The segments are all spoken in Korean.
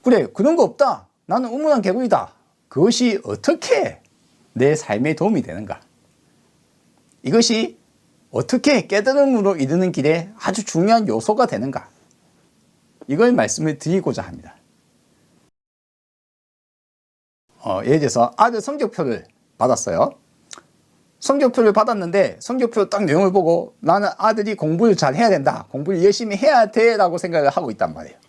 그래, 그런 거 없다. 나는 우물안 개구리다. 그것이 어떻게 내 삶에 도움이 되는가? 이것이 어떻게 깨달음으로 이르는 길에 아주 중요한 요소가 되는가? 이걸 말씀을 드리고자 합니다. 예를 들어서 아들 성적표를 받았어요. 성적표를 받았는데 성적표 딱 내용을 보고 나는 아들이 공부를 잘 해야 된다. 공부를 열심히 해야 돼 라고 생각을 하고 있단 말이에요.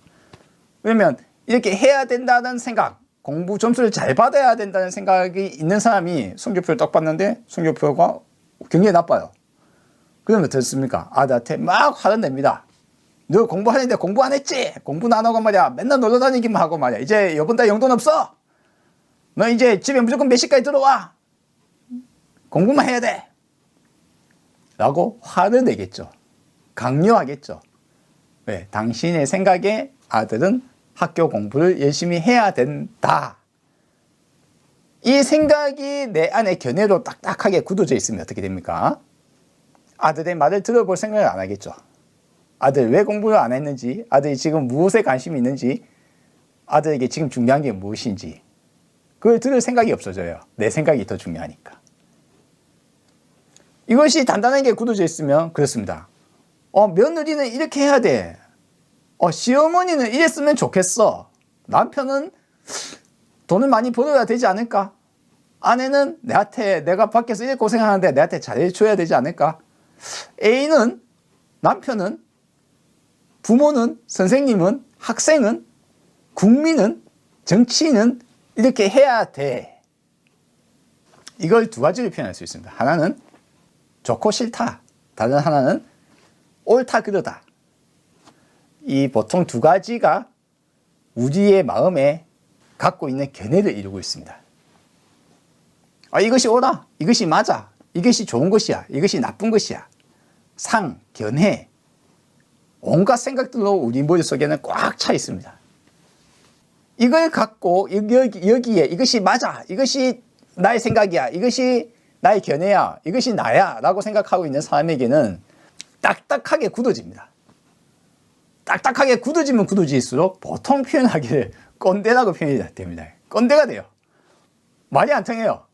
왜냐면 이렇게 해야 된다는 생각, 공부 점수를 잘 받아야 된다는 생각이 있는 사람이 성적표를 딱 봤는데 성적표가 굉장히 나빠요. 그러면 어떻습니까? 아들한테 막 화를 냅니다. 너 공부하는데 공부 안 했지? 공부는 안 하고 말이야. 맨날 놀러 다니기만 하고 말이야. 이제 이번 달 용돈 없어. 너 이제 집에 무조건 몇 시까지 들어와. 공부만 해야 돼. 라고 화를 내겠죠. 강요하겠죠. 왜? 당신의 생각에 아들은 학교 공부를 열심히 해야 된다. 이 생각이 내 안에 견해로 딱딱하게 굳어져 있으면 어떻게 됩니까? 아들의 말을 들어볼 생각을 안 하겠죠. 아들 왜 공부를 안 했는지, 아들이 지금 무엇에 관심이 있는지, 아들에게 지금 중요한 게 무엇인지 그걸 들을 생각이 없어져요. 내 생각이 더 중요하니까. 이것이 단단하게 굳어져 있으면 그렇습니다. 며느리는 이렇게 해야 돼. 시어머니는 이랬으면 좋겠어. 남편은 돈을 많이 벌어야 되지 않을까? 아내는 내가 밖에서 이렇게 고생하는데 내한테 잘해줘야 되지 않을까? 애인은, 남편은, 부모는, 선생님은, 학생은, 국민은, 정치인은 이렇게 해야 돼. 이걸 두 가지로 표현할 수 있습니다. 하나는 좋고 싫다. 다른 하나는 옳다 그르다. 이 보통 두 가지가 우리의 마음에 갖고 있는 견해를 이루고 있습니다. 이것이 옳아. 이것이 맞아. 이것이 좋은 것이야. 이것이 나쁜 것이야. 상, 견해, 온갖 생각들로 우리 머릿속에는 꽉 차 있습니다. 이걸 갖고 여기에 이것이 맞아. 이것이 나의 생각이야. 이것이 나의 견해야. 이것이 나야. 라고 생각하고 있는 사람에게는 딱딱하게 굳어집니다. 딱딱하게 굳어지면 굳어질수록 보통 표현하기를 꼰대라고 표현이 됩니다. 꼰대가 돼요. 말이 안 통해요.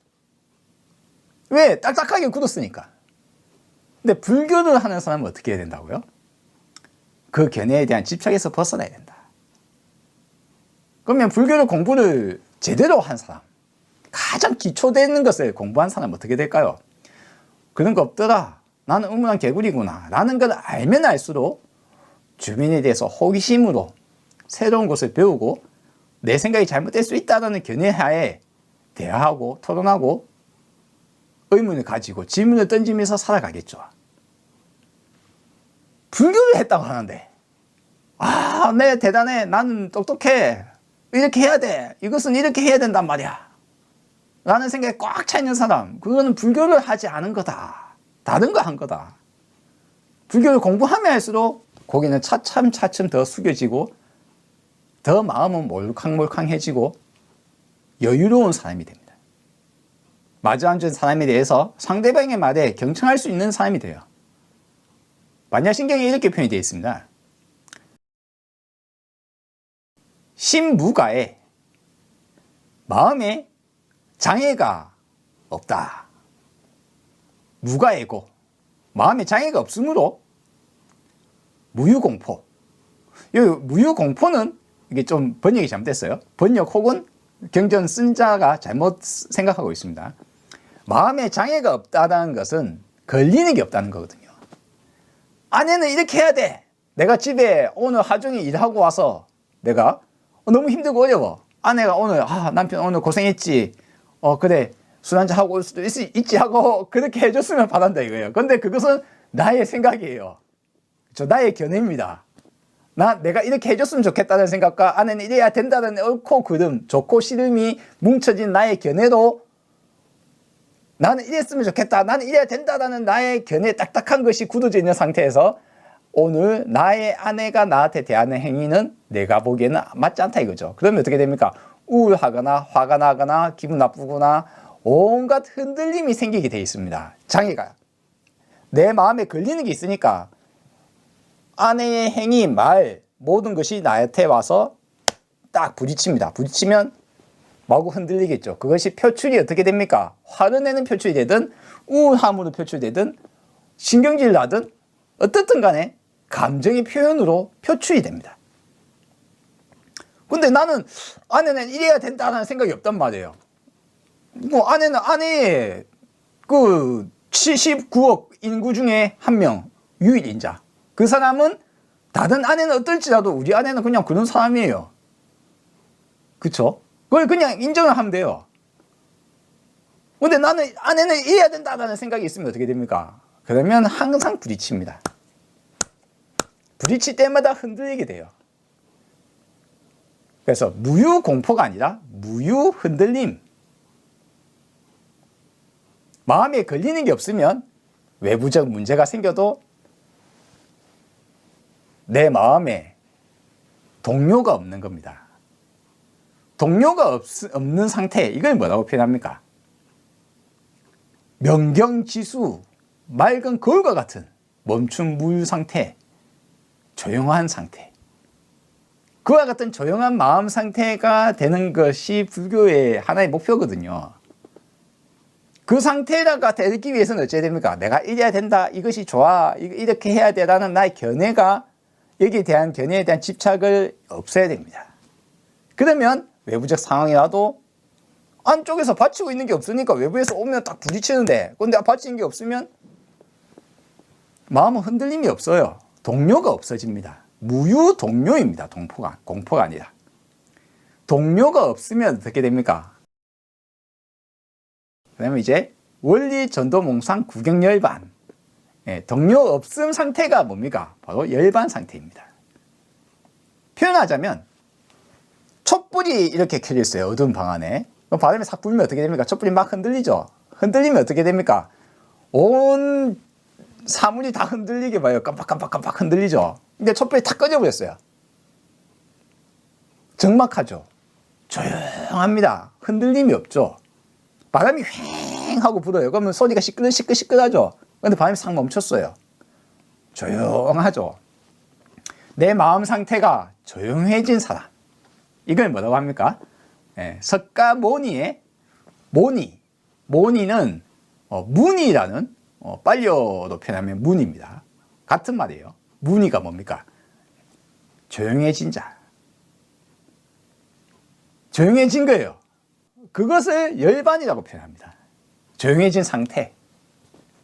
왜? 딱딱하게 굳었으니까. 근데 불교를 하는 사람은 어떻게 해야 된다고요? 그 견해에 대한 집착에서 벗어나야 된다. 그러면 불교를 공부를 제대로 한 사람, 가장 기초되는 것을 공부한 사람은 어떻게 될까요? 그런 거 없더라. 나는 우물안 개구리구나. 라는 걸 알면 알수록 주변에 대해서 호기심으로 새로운 것을 배우고 내 생각이 잘못될 수 있다는 견해하에 대화하고 토론하고 의문을 가지고 질문을 던지면서 살아가겠죠. 불교를 했다고 하는데 네 대단해. 나는 똑똑해. 이렇게 해야 돼. 이것은 이렇게 해야 된단 말이야. 라는 생각에 꽉 차 있는 사람, 그거는 불교를 하지 않은 거다. 다른 거 한 거다. 불교를 공부하면 할수록 고개는 차츰차츰 더 숙여지고 더 마음은 몰캉몰캉해지고 여유로운 사람이 됩니다. 마주 앉은 사람에 대해서 상대방의 말에 경청할 수 있는 사람이 돼요. 반야신경에 이렇게 표현이 되어 있습니다. 신무가에 마음에 장애가 없다. 무가애고 마음에 장애가 없으므로 무유공포. 이 무유공포는 이게 좀 번역이 잘못됐어요. 번역 혹은 경전 쓴 자가 잘못 생각하고 있습니다. 마음에 장애가 없다는 것은 걸리는 게 없다는 거거든요. 아내는 이렇게 해야 돼. 내가 집에 오늘 하중에 일하고 와서 내가 너무 힘들고 어려워. 아내가 오늘 남편 오늘 고생했지. 그래 술 한잔 하고 올 수도 있지 하고 그렇게 해줬으면 바란다 이거예요. 근데 그것은 나의 생각이에요. 나의 견해입니다. 내가 이렇게 해줬으면 좋겠다는 생각과 아내는 이래야 된다는 옳고 그름, 좋고 싫음이 뭉쳐진 나의 견해로 나는 이랬으면 좋겠다. 나는 이래야 된다라는 나의 견해 딱딱한 것이 굳어져 있는 상태에서 오늘 나의 아내가 나한테 대하는 행위는 내가 보기에는 맞지 않다 이거죠. 그러면 어떻게 됩니까? 우울하거나 화가 나거나 기분 나쁘거나 온갖 흔들림이 생기게 돼 있습니다. 장애가. 내 마음에 걸리는 게 있으니까 아내의 행위, 말 모든 것이 나한테 와서 딱 부딪힙니다. 부딪히면 마구 흔들리겠죠. 그것이 표출이 어떻게 됩니까? 화를 내는 표출이 되든 우울함으로 표출되든 신경질 나든 어떻든 간에 감정의 표현으로 표출이 됩니다. 근데 나는 아내는 이래야 된다는 생각이 없단 말이에요. 뭐 아내는 아내의 그 79억 인구 중에 한 명 유일인자. 그 사람은 다른 아내는 어떨지라도 우리 아내는 그냥 그런 사람이에요. 그쵸? 그걸 그냥 인정을 하면 돼요. 근데 나는 아내는 이래야 된다는 생각이 있으면 어떻게 됩니까? 그러면 항상 부딪힙니다. 부딪힐 때마다 흔들리게 돼요. 그래서 무유공포가 아니라 무유흔들림. 마음에 걸리는 게 없으면 외부적 문제가 생겨도 내 마음에 동요가 없는 겁니다. 동요가 없는 상태, 이걸 뭐라고 표현합니까? 명경지수, 맑은 거울과 같은 멈춘 무유 상태, 조용한 상태. 그와 같은 조용한 마음 상태가 되는 것이 불교의 하나의 목표거든요. 그 상태가 되기 위해서는 어찌해야 됩니까? 내가 이래야 된다, 이것이 좋아, 이렇게 해야 돼라는 나의 견해가, 여기에 대한 견해에 대한 집착을 없애야 됩니다. 그러면 외부적 상황이라도 안쪽에서 받치고 있는 게 없으니까 외부에서 오면 딱 부딪히는데, 근데 받치는 게 없으면 마음은 흔들림이 없어요. 동요가 없어집니다. 무유동요입니다. 공포가 아니라. 동요가 없으면 어떻게 됩니까? 그다음에 이제 원리 전도 몽상 구경 열반. 동요 없음 상태가 뭡니까? 바로 열반 상태입니다. 표현하자면 촛불이 이렇게 켜져 있어요. 어두운 방 안에. 바람이 싹 불면 어떻게 됩니까? 촛불이 막 흔들리죠. 흔들리면 어떻게 됩니까? 온 사물이 다 흔들리게 봐요. 깜빡깜빡깜빡 흔들리죠. 근데 촛불이 탁 꺼져버렸어요. 적막하죠. 조용합니다. 흔들림이 없죠. 바람이 휑 하고 불어요. 그러면 소리가 시끌시끌하죠. 근데 바람이 싹 멈췄어요. 조용하죠. 내 마음 상태가 조용해진 사람. 이걸 뭐라고 합니까? 석가모니의 모니. 모니는 문이라는 빨려로 표현하면 문입니다. 같은 말이에요. 문이가 뭡니까? 조용해진 자. 조용해진 거예요. 그것을 열반이라고 표현합니다. 조용해진 상태.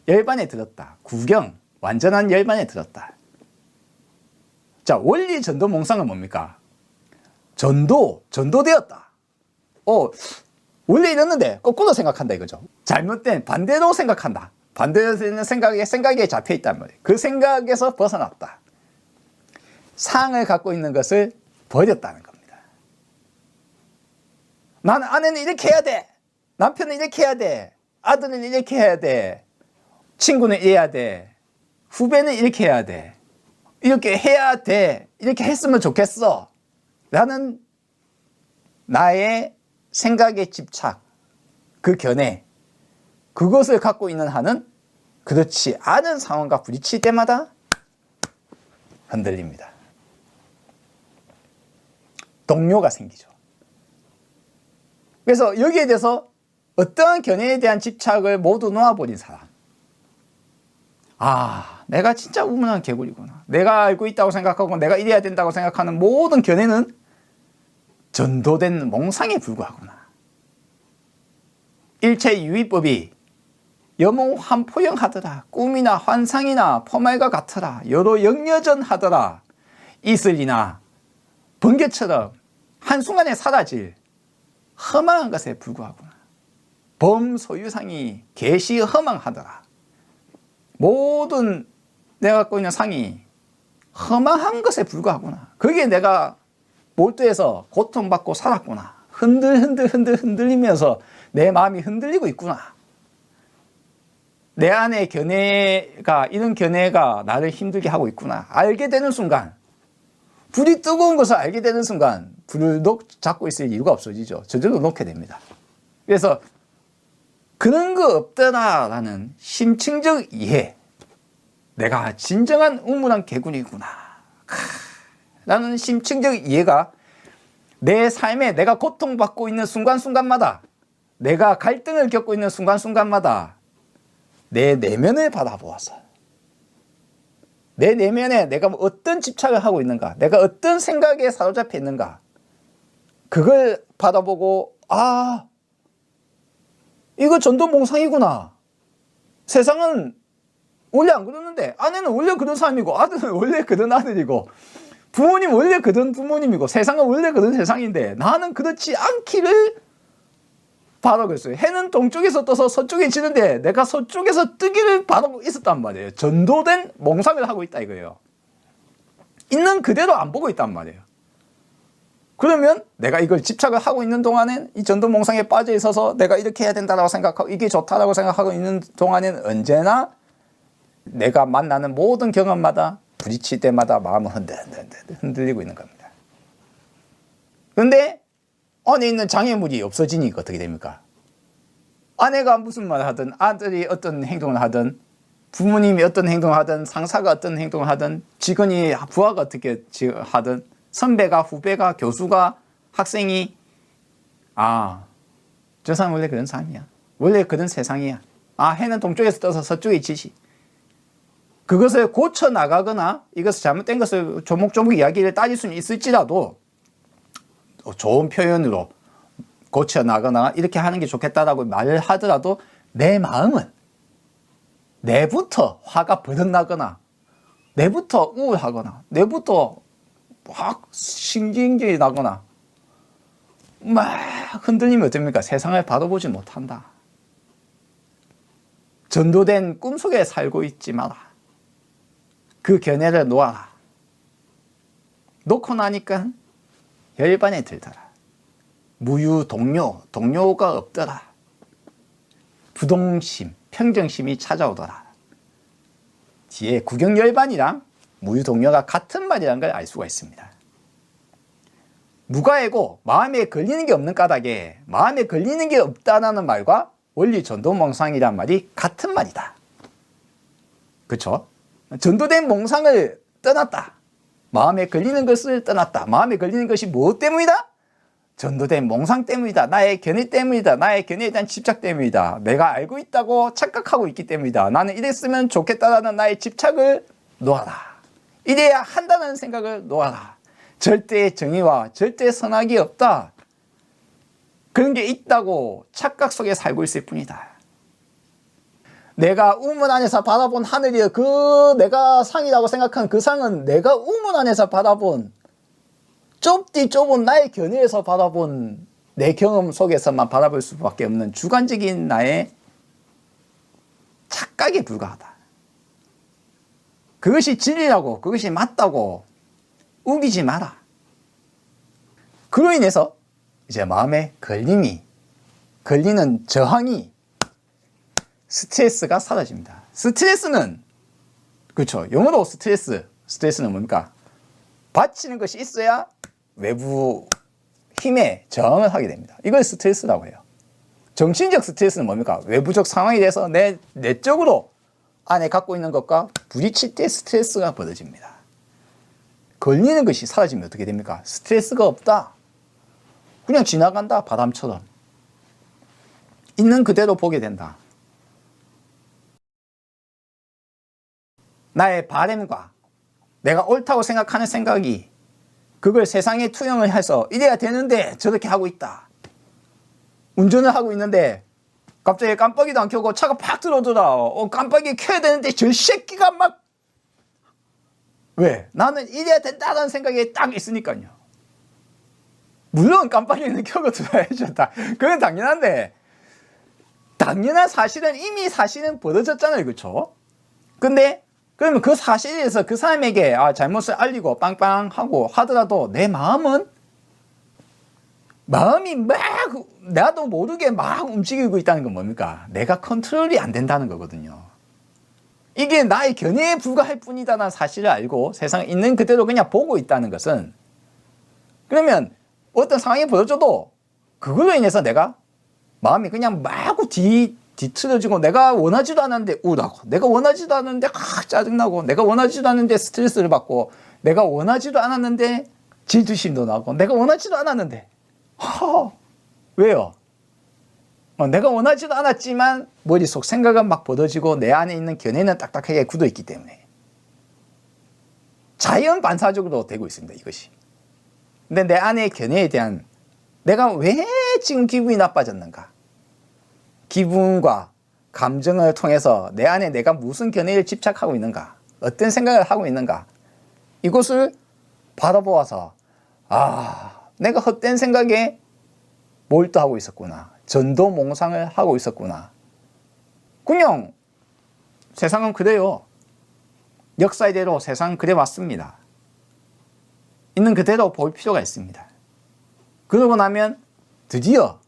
열반에 들었다. 구경. 완전한 열반에 들었다. 자, 원리 전도 몽상은 뭡니까? 전도되었다. 원래 이랬는데 거꾸로 생각한다 이거죠. 잘못된 반대로 생각한다. 반대되는 생각에 잡혀 있단 말이에요. 그 생각에서 벗어났다. 상을 갖고 있는 것을 버렸다는 겁니다. 나는 아내는 이렇게 해야 돼. 남편은 이렇게 해야 돼. 아들은 이렇게 해야 돼. 친구는 이래야 돼. 후배는 이렇게 해야 돼. 이렇게 해야 돼. 이렇게 했으면 좋겠어. 라는 나의 생각의 집착, 그 견해, 그것을 갖고 있는 한은 그렇지 않은 상황과 부딪힐 때마다 흔들립니다. 동요가 생기죠. 그래서 여기에 대해서 어떠한 견해에 대한 집착을 모두 놓아버린 사람. 아, 내가 진짜 우문한 개구리구나. 내가 알고 있다고 생각하고 내가 이래야 된다고 생각하는 모든 견해는 전도된 몽상에 불과하구나. 일체 유의법이 여몽환포영하더라. 꿈이나 환상이나 포말과 같으라. 여로 영여전하더라. 이슬이나 번개처럼 한순간에 사라질 허망한 것에 불과하구나. 범소유상이 개시 허망하더라. 모든 내가 갖고 있는 상이 허망한 것에 불과하구나. 거기에 내가 몰두해서 고통받고 살았구나. 흔들리면서 내 마음이 흔들리고 있구나. 내 안의 견해가, 이런 견해가 나를 힘들게 하고 있구나. 알게 되는 순간, 불이 뜨거운 것을 알게 되는 순간 불을 잡고 있을 이유가 없어지죠. 저절로 놓게 됩니다. 그래서 그런 거 없더라라는 심층적 이해, 내가 진정한 우물한 개구리구나 라는 심층적 이해가 내 삶에 내가 고통받고 있는 순간순간마다, 내가 갈등을 겪고 있는 순간순간마다 내 내면을 바라보아서, 내 내면에 내가 어떤 집착을 하고 있는가, 내가 어떤 생각에 사로잡혀 있는가, 그걸 바라보고, 아, 이거 전도몽상이구나. 세상은 원래 안 그러는데, 아내는 원래 그런 사람이고, 아들은 원래 그런 아들이고, 부모님 원래 그런 부모님이고, 세상은 원래 그런 세상인데, 나는 그렇지 않기를 바라고 있어요. 해는 동쪽에서 떠서 서쪽에 지는데 내가 서쪽에서 뜨기를 바라고 있었단 말이에요. 전도된 몽상을 하고 있다 이거예요. 있는 그대로 안 보고 있단 말이에요. 그러면 내가 이걸 집착을 하고 있는 동안엔, 이 전도 몽상에 빠져 있어서 내가 이렇게 해야 된다고 생각하고 이게 좋다라고 생각하고 있는 동안엔 언제나 내가 만나는 모든 경험마다 부딪힐 때마다 마음을 흔들리고 있는 겁니다. 그런데 안에 있는 장애물이 없어지니까 어떻게 됩니까? 아내가 무슨 말을 하든, 아들이 어떤 행동을 하든, 부모님이 어떤 행동을 하든, 상사가 어떤 행동을 하든, 직원이 부하가 어떻게 하든, 선배가 후배가 교수가 학생이, 아, 저 사람 원래 그런 사람이야. 원래 그런 세상이야. 아, 해는 동쪽에서 떠서 서쪽에 지시. 그것을 고쳐 나가거나 이것을 잘못된 것을 조목조목 이야기를 따질 수는 있을지라도 좋은 표현으로 고쳐 나가거나 이렇게 하는 게 좋겠다라고 말을 하더라도 내 마음은 내부터 화가 버럭나거나 내부터 우울하거나 내부터 막 신경질이 나거나 막 흔들리면 어떡합니까? 세상을 바라보지 못한다. 전도된 꿈속에 살고 있지 마라. 그 견해를 놓아라. 놓고 나니까 열반에 들더라. 무유 동료가 없더라. 부동심, 평정심이 찾아오더라. 뒤에 구경열반이랑 무유 동료가 같은 말이라는 걸 알 수가 있습니다. 무가해고 마음에 걸리는 게 없는 까닭에 마음에 걸리는 게 없다는 말과 원리 전도몽상이란 말이 같은 말이다. 그렇죠? 전도된 몽상을 떠났다. 마음에 걸리는 것을 떠났다. 마음에 걸리는 것이 무엇 때문이다? 전도된 몽상 때문이다. 나의 견해 때문이다. 나의 견해에 대한 집착 때문이다. 내가 알고 있다고 착각하고 있기 때문이다. 나는 이랬으면 좋겠다라는 나의 집착을 놓아라. 이래야 한다는 생각을 놓아라. 절대의 정의와 절대의 선악이 없다. 그런 게 있다고 착각 속에 살고 있을 뿐이다. 내가 우물 안에서 바라본 하늘이 내가 상이라고 생각한 그 상은 내가 우물 안에서 바라본 좁은 나의 견해에서 바라본 내 경험 속에서만 바라볼 수밖에 없는 주관적인 나의 착각에 불과하다. 그것이 진리라고, 그것이 맞다고 우기지 마라. 그로 인해서 이제 마음에 걸리는 저항이, 스트레스가 사라집니다. 스트레스는, 그렇죠. 영어로 스트레스는 뭡니까? 받치는 것이 있어야 외부 힘에 저항을 하게 됩니다. 이걸 스트레스라고 해요. 정신적 스트레스는 뭡니까? 외부적 상황에 대해서 내적으로 안에 갖고 있는 것과 부딪힐 때 스트레스가 벌어집니다. 걸리는 것이 사라지면 어떻게 됩니까? 스트레스가 없다. 그냥 지나간다. 바람처럼. 있는 그대로 보게 된다. 나의 바램과 내가 옳다고 생각하는 생각이 그걸 세상에 투영을 해서 이래야 되는데 저렇게 하고 있다. 운전을 하고 있는데 갑자기 깜빡이도 안 켜고 차가 팍 들어오더라. 깜빡이 켜야 되는데 저 새끼가 막, 왜? 나는 이래야 된다는 생각이 딱 있으니까요. 물론 깜빡이는 켜고 들어야죠. 그건 당연한데, 당연한 사실은 이미 사실은 벌어졌잖아요. 그렇죠? 근데 그러면 그 사실에서 그 사람에게 잘못을 알리고 빵빵하고 하더라도 내 마음이 막 나도 모르게 막 움직이고 있다는 건 뭡니까? 내가 컨트롤이 안 된다는 거거든요. 이게 나의 견해에 불과할 뿐이다라는 사실을 알고 세상에 있는 그대로 그냥 보고 있다는 것은, 그러면 어떤 상황이 벌어져도 그걸로 인해서 내가 마음이 그냥 마구 뒤틀어지고 내가 원하지도 않았는데 우울하고, 내가 원하지도 않았는데 짜증나고, 내가 원하지도 않았는데 스트레스를 받고, 내가 원하지도 않았는데 질투심도 나고 내가 원하지도 않았는데 왜요? 내가 원하지도 않았지만 머릿속 생각은 막 뻗어지고 내 안에 있는 견해는 딱딱하게 굳어있기 때문에 자연 반사적으로 되고 있습니다. 이것이. 근데 내 안의 견해에 대한 내가 왜 지금 기분이 나빠졌는가? 기분과 감정을 통해서 내 안에 내가 무슨 견해를 집착하고 있는가? 어떤 생각을 하고 있는가? 이것을 바라보아서 내가 헛된 생각에 몰두하고 있었구나. 전도몽상을 하고 있었구나. 그냥 세상은 그래요. 역사대로 세상은 그래 왔습니다. 있는 그대로 볼 필요가 있습니다. 그러고 나면 드디어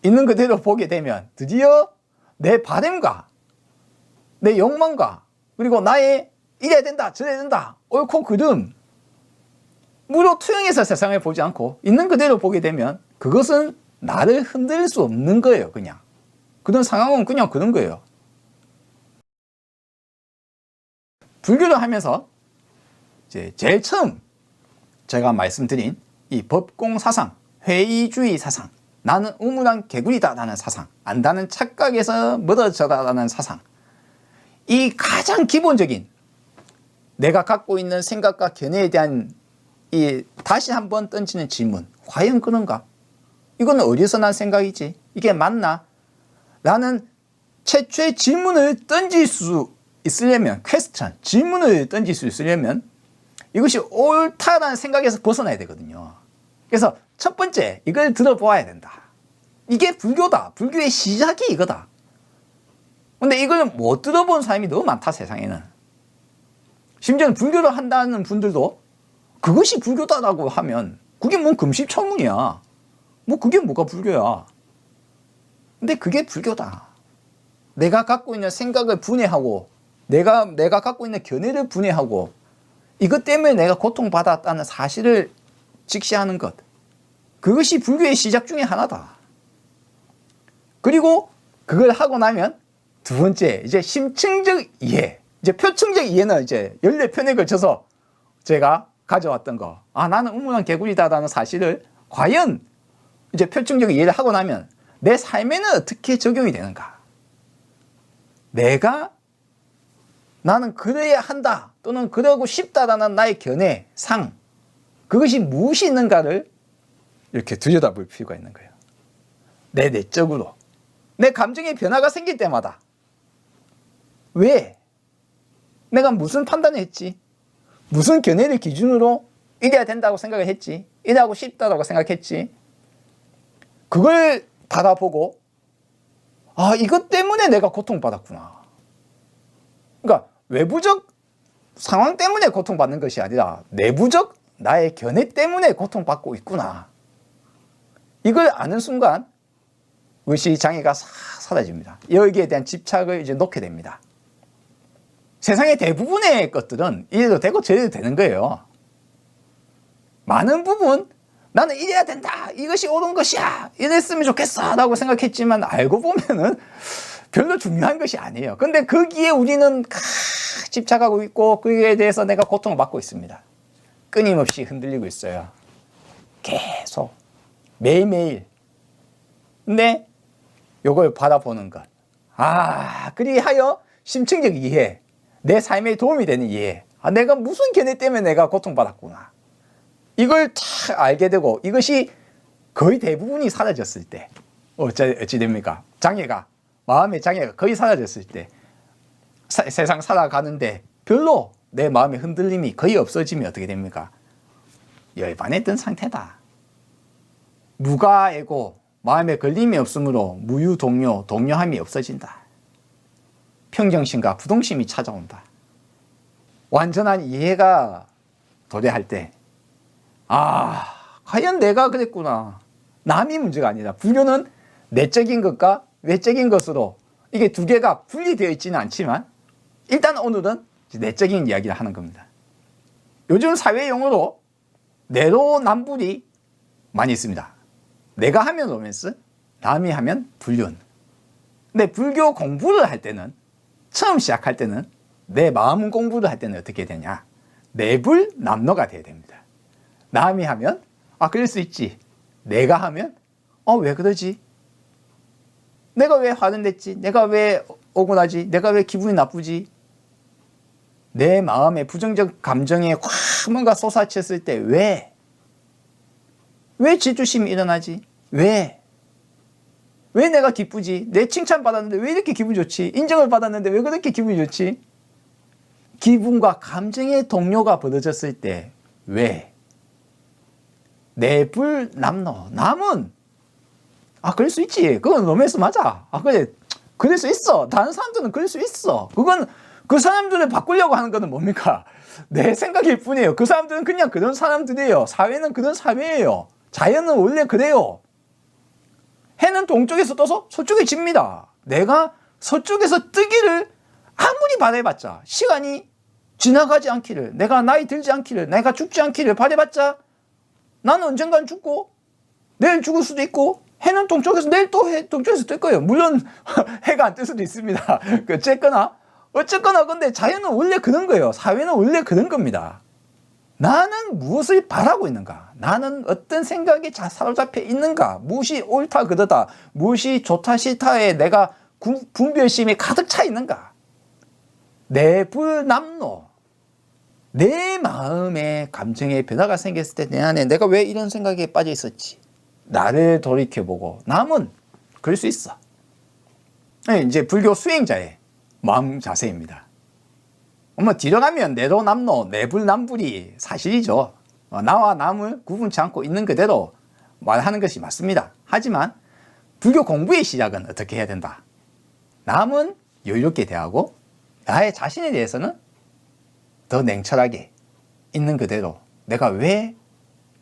있는 그대로 보게 되면 드디어 내 바램과 내 욕망과 그리고 나의 이래야 된다 저래야 된다 옳고 그름 무로 투영해서 세상을 보지 않고 있는 그대로 보게 되면 그것은 나를 흔들 수 없는 거예요. 그냥 그런 상황은 그냥 그런 거예요. 불교를 하면서 이제 제일 처음 제가 말씀드린 이 법공사상, 회의주의 사상, 나는 우물한 개구리다라는 사상, 안다는 착각에서 멀어져라라는 사상, 이 가장 기본적인 내가 갖고 있는 생각과 견해에 대한 이 다시 한번 던지는 질문, 과연 그런가? 이건 어디서 난 생각이지? 이게 맞나? 라는 최초의 질문을 던질 수 있으려면, 퀘스천, 질문을 던질 수 있으려면 이것이 옳다라는 생각에서 벗어나야 되거든요. 그래서 첫 번째 이걸 들어보아야 된다. 이게 불교다. 불교의 시작이 이거다. 근데 이걸 못 들어본 사람이 너무 많다. 세상에는. 심지어는 불교를 한다는 분들도 그것이 불교다라고 하면 그게 뭔 금시초문이야. 뭐 그게 뭐가 불교야. 근데 그게 불교다. 내가 갖고 있는 생각을 분해하고 내가 갖고 있는 견해를 분해하고 이것 때문에 내가 고통받았다는 사실을 직시하는 것. 그것이 불교의 시작 중에 하나다. 그리고 그걸 하고 나면 두 번째, 이제 심층적 이해. 이제 표층적 이해는 이제 14편에 걸쳐서 제가 가져왔던 거. 나는 우물한 개구리다라는 사실을 과연 이제 표층적 이해를 하고 나면 내 삶에는 어떻게 적용이 되는가? 나는 그래야 한다 또는 그러고 싶다라는 나의 견해, 상 그것이 무엇이 있는가를 이렇게 들여다볼 필요가 있는 거예요. 내 내적으로 내 감정의 변화가 생길 때마다 왜? 내가 무슨 판단을 했지? 무슨 견해를 기준으로 이래야 된다고 생각을 했지? 이래하고 싶다라고 생각했지? 그걸 바라보고 이것 때문에 내가 고통받았구나. 그러니까 외부적 상황 때문에 고통받는 것이 아니라 내부적 나의 견해 때문에 고통받고 있구나. 이걸 아는 순간 의식 장애가 사라집니다. 여기에 대한 집착을 이제 놓게 됩니다. 세상의 대부분의 것들은 이래도 되고 저래도 되는 거예요. 많은 부분 나는 이래야 된다. 이것이 옳은 것이야. 이랬으면 좋겠어. 라고 생각했지만 알고 보면은 별로 중요한 것이 아니에요. 근데 거기에 우리는 집착하고 있고 그에 대해서 내가 고통을 받고 있습니다. 끊임없이 흔들리고 있어요. 계속 매일매일. 근데 요걸 바라보는 것. 그리하여 심층적 이해, 내 삶에 도움이 되는 이해. 내가 무슨 견해 때문에 내가 고통받았구나. 이걸 딱 알게 되고 이것이 거의 대부분이 사라졌을 때 어찌 됩니까? 마음의 장애가 거의 사라졌을 때 세상 살아가는데 별로 내 마음의 흔들림이 거의 없어지면 어떻게 됩니까? 열반했던 상태다. 무가애고 마음에 걸림이 없으므로 무유동요, 동요함이 없어진다. 평정심과 부동심이 찾아온다. 완전한 이해가 도래할 때 과연 내가 그랬구나. 남이 문제가 아니라 불교는 내적인 것과 외적인 것으로 이게 두 개가 분리되어 있지는 않지만 일단 오늘은 내적인 이야기를 하는 겁니다. 요즘 사회용어로 내로남불이 많이 있습니다. 내가 하면 로맨스, 남이 하면 불륜. 근데 불교 공부를 할 때는 처음 시작할 때는 내 마음 공부를 할 때는 어떻게 되냐? 내불남노가 돼야 됩니다. 남이 하면 그럴 수 있지. 내가 하면 왜 그러지? 내가 왜 화를 냈지? 내가 왜 억울하지? 내가 왜 기분이 나쁘지? 내 마음에 부정적 감정에 확 뭔가 쏟아쳤을 때 왜 질투심이 일어나지? 왜 내가 기쁘지? 내 칭찬받았는데 왜 이렇게 기분 좋지? 인정을 받았는데 왜 그렇게 기분이 좋지? 기분과 감정의 동요가 벌어졌을 때 왜? 내불남노. 남은 그럴 수 있지. 그건 로맨스 맞아. 그래. 그럴 수 있어. 다른 사람들은 그럴 수 있어. 그건 그 사람들을 바꾸려고 하는 거는 뭡니까? 내 생각일 뿐이에요. 그 사람들은 그냥 그런 사람들이에요. 사회는 그런 사회예요. 자연은 원래 그래요. 해는 동쪽에서 떠서 서쪽에 집니다. 내가 서쪽에서 뜨기를 아무리 바라봤자 시간이 지나가지 않기를, 내가 나이 들지 않기를, 내가 죽지 않기를 바라봤자 나는 언젠간 죽고 내일 죽을 수도 있고 해는 동쪽에서 내일 또 동쪽에서 뜰 거예요. 물론 해가 안 뜰 수도 있습니다. 어쨌거나 근데 자연은 원래 그런 거예요. 사회는 원래 그런 겁니다. 나는 무엇을 바라고 있는가? 나는 어떤 생각에 사로잡혀 있는가? 무엇이 옳다 그러다, 무엇이 좋다 싫다에 내가 분별심이 가득 차 있는가? 내불남노. 내 마음에 감정의 변화가 생겼을 때 내 안에 내가 왜 이런 생각에 빠져 있었지? 나를 돌이켜보고 남은 그럴 수 있어. 이제 불교 수행자의 마음 자세입니다. 뒤로 가면 내로남노, 내불남불이 사실이죠. 나와 남을 구분치 않고 있는 그대로 말하는 것이 맞습니다. 하지만 불교 공부의 시작은 어떻게 해야 된다? 남은 여유롭게 대하고 나의 자신에 대해서는 더 냉철하게 있는 그대로 내가 왜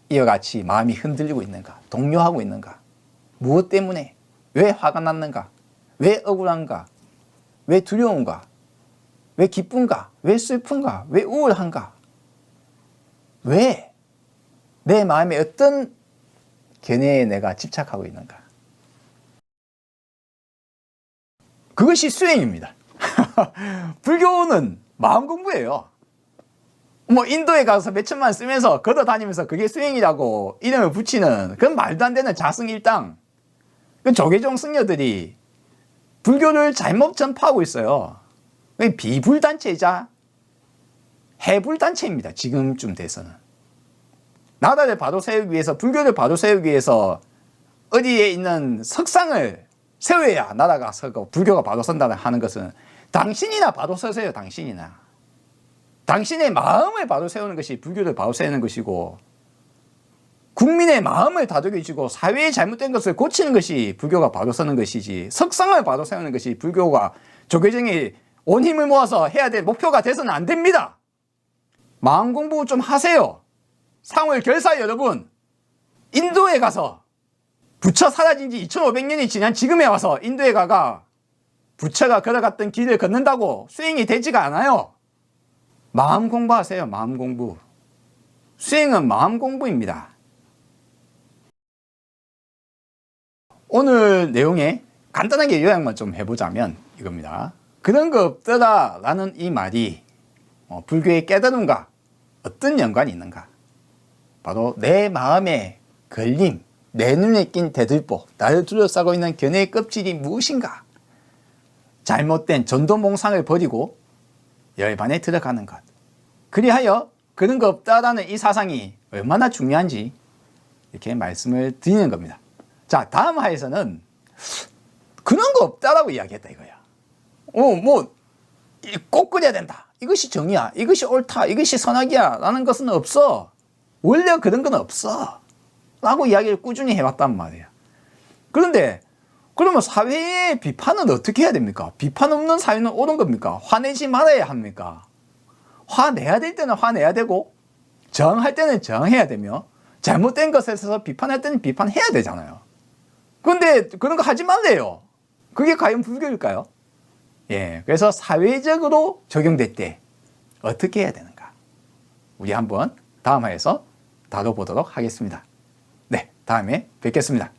이와 같이 마음이 흔들리고 있는가? 동요하고 있는가? 무엇 때문에? 왜 화가 났는가? 왜 억울한가? 왜 두려운가? 왜 기쁜가? 왜 슬픈가? 왜 우울한가? 왜? 내 마음에 어떤 견해에 내가 집착하고 있는가? 그것이 수행입니다. 불교는 마음 공부예요. 인도에 가서 몇천만 쓰면서 걷어다니면서 그게 수행이라고 이름을 붙이는 그건 말도 안 되는 자승일당. 그 조계종 승려들이 불교를 잘못 전파하고 있어요. 비불단체이자 해불단체입니다. 지금쯤 돼서는. 나라를 바로 세우기 위해서, 불교를 바로 세우기 위해서 어디에 있는 석상을 세워야 나라가 서고 불교가 바로 선다는 하는 것은 당신이나 바로 서세요. 당신이나. 당신의 마음을 바로 세우는 것이 불교를 바로 세우는 것이고, 국민의 마음을 다독여주고 사회의 잘못된 것을 고치는 것이 불교가 바로 서는 것이지, 석상을 바로 세우는 것이 불교가 조계종이 온 힘을 모아서 해야 될 목표가 돼서는 안 됩니다. 마음 공부 좀 하세요. 상월 결사 여러분, 인도에 가서 부처 사라진 지 2500년이 지난 지금에 와서 인도에 가가 부처가 걸어갔던 길을 걷는다고 수행이 되지가 않아요. 마음 공부하세요. 마음 공부. 수행은 마음 공부입니다. 오늘 내용에 간단하게 요약만 좀 해보자면 이겁니다. 그런 거 없더라 라는 이 말이 불교의 깨달음과 어떤 연관이 있는가? 바로 내 마음의 걸림, 내 눈에 낀 대들보, 나를 둘러싸고 있는 견해의 껍질이 무엇인가? 잘못된 전도몽상을 버리고 열반에 들어가는 것. 그리하여 그런 거 없다라는 이 사상이 얼마나 중요한지 이렇게 말씀을 드리는 겁니다. 자, 다음 하에서는 그런 거 없다라고 이야기했다 이거야. 꼭 그래야 된다. 이것이 정의야. 이것이 옳다. 이것이 선악이야. 라는 것은 없어. 원래 그런 건 없어. 라고 이야기를 꾸준히 해왔단 말이야. 그런데 그러면 사회의 비판은 어떻게 해야 됩니까? 비판 없는 사회는 옳은 겁니까? 화내지 말아야 합니까? 화내야 될 때는 화내야 되고, 저항할 때는 저항해야 되며, 잘못된 것에 있어서 비판할 때는 비판해야 되잖아요. 그런데 그런 거 하지 말래요. 그게 과연 불교일까요? 그래서 사회적으로 적용될 때 어떻게 해야 되는가? 우리 한번 다음 화에서 다뤄보도록 하겠습니다. 네, 다음에 뵙겠습니다.